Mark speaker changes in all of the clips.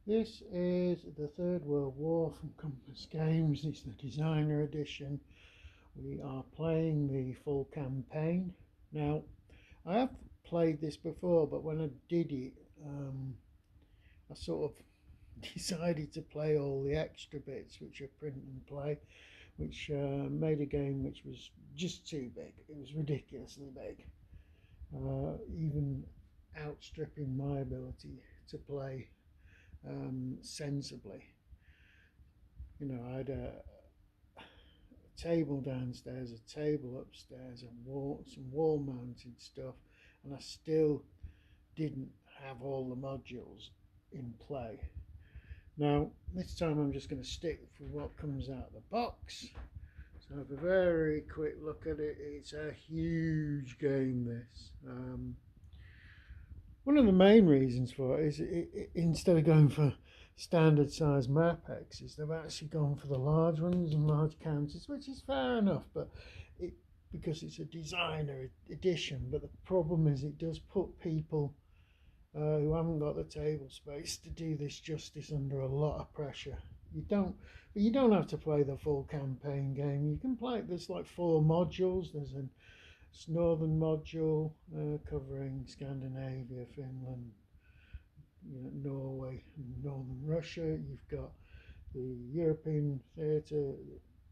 Speaker 1: This is the Third World War from Compass Games. It's the designer edition. We are playing the full campaign. Now, I have played this before, but when I did it, I sort of decided to play all the extra bits, which are print and play, which made a game which was just too big. It was ridiculously big, even outstripping my ability to play sensibly. I had a table downstairs, a table upstairs, and some wall mounted stuff, and I still didn't have all the modules in play. Now, this time I'm just going to stick with what comes out of the box. So have a very quick look at it. It's a huge game, this. One of the main reasons for it is instead of going for standard size map X's, they've actually gone for the large ones and large counters, which is fair enough, but it because it's a designer edition. But the problem is it does put people who haven't got the table space to do this justice under a lot of pressure. You don't have to play the full campaign game. You can play. There's like 4 modules. There's an northern module covering Scandinavia, Finland, Norway, and northern Russia. You've got the European theatre,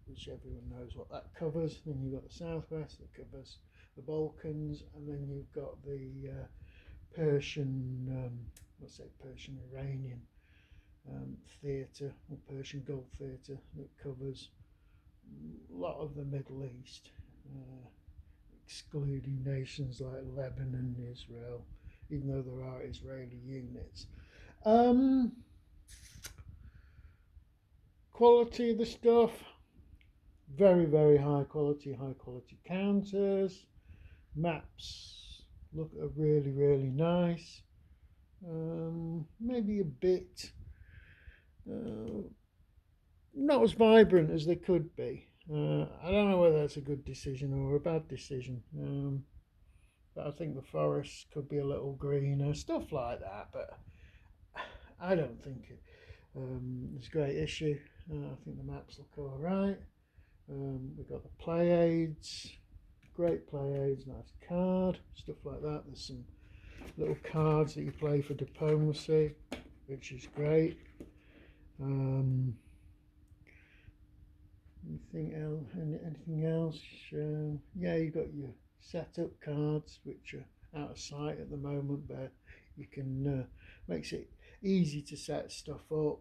Speaker 1: which everyone knows what that covers. Then you've got the Southwest that covers the Balkans, and then you've got the Persian, Persian Iranian theatre or Persian Gulf theatre that covers a lot of the Middle East. Excluding nations like Lebanon and Israel, even though there are Israeli units. Quality of the stuff, very, very high quality counters. Maps look really, really nice. Maybe a bit not as vibrant as they could be. I don't know whether that's a good decision or a bad decision. But I think the forest could be a little greener, stuff like that. But I don't think it's a great issue. I think the maps look all right. We've got the play aids, great play aids, nice card, stuff like that. There's some little cards that you play for diplomacy, which is great. Anything else? Yeah, you've got your setup cards, which are out of sight at the moment, but you can makes it easy to set stuff up.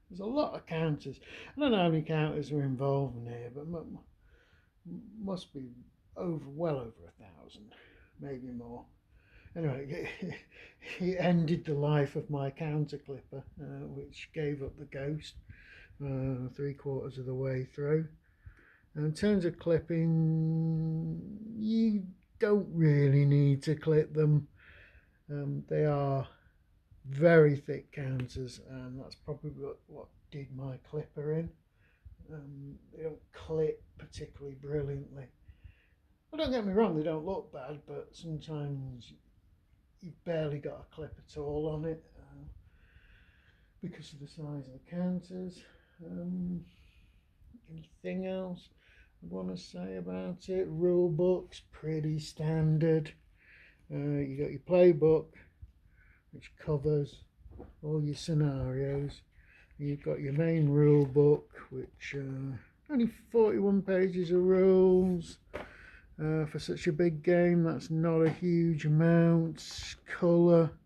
Speaker 1: There's a lot of counters. I don't know how many counters are involved in here, but must be well over 1,000, maybe more. Anyway, he ended the life of my counter clipper, which gave up the ghost 3/4 of the way through. And in terms of clipping, you don't really need to clip them. They are very thick counters, and that's probably what did my clipper in. They don't clip particularly brilliantly. Well, don't get me wrong, they don't look bad, but sometimes you've barely got a clip at all on it because of the size of the counters. Anything else I want to say about it? Rule book's pretty standard. You got your playbook, which covers all your scenarios. You've got your main rule book, which only 41 pages of rules. For such a big game, that's not a huge amount. Colour.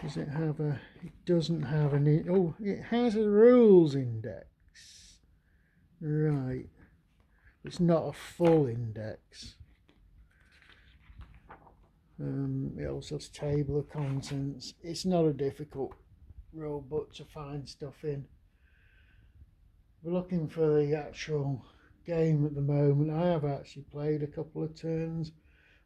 Speaker 1: Does it have a? It doesn't have any. Oh, it has a rules index. Right. It's not a full index. It also has table of contents. It's not a difficult rule book to find stuff in. We're looking for the actual game at the moment. I have actually played a couple of turns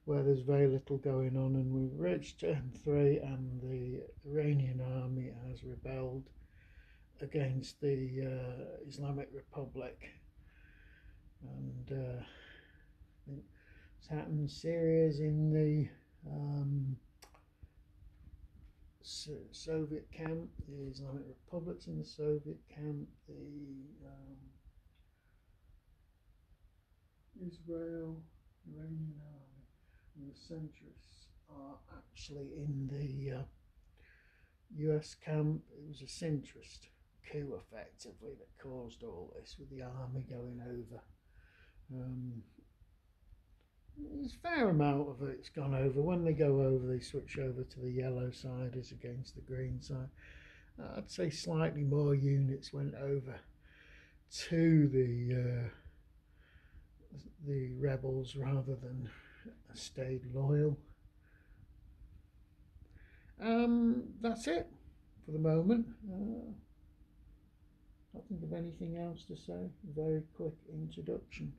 Speaker 1: where there's very little going on, and we've reached turn 3 and the Iranian army has rebelled against the Islamic Republic, and it's happened. Syria's in the Soviet camp, the Islamic republics in the Soviet camp, the Iranian army, and the centrists are actually in the US camp. It was a centrist coup effectively that caused all this, with the army going over. There's a fair amount of it's gone over. When they go over, they switch over to the yellow side as against the green side. I'd say slightly more units went over to the rebels rather than stayed loyal. That's it for the moment. I don't think of anything else to say. Very quick introduction.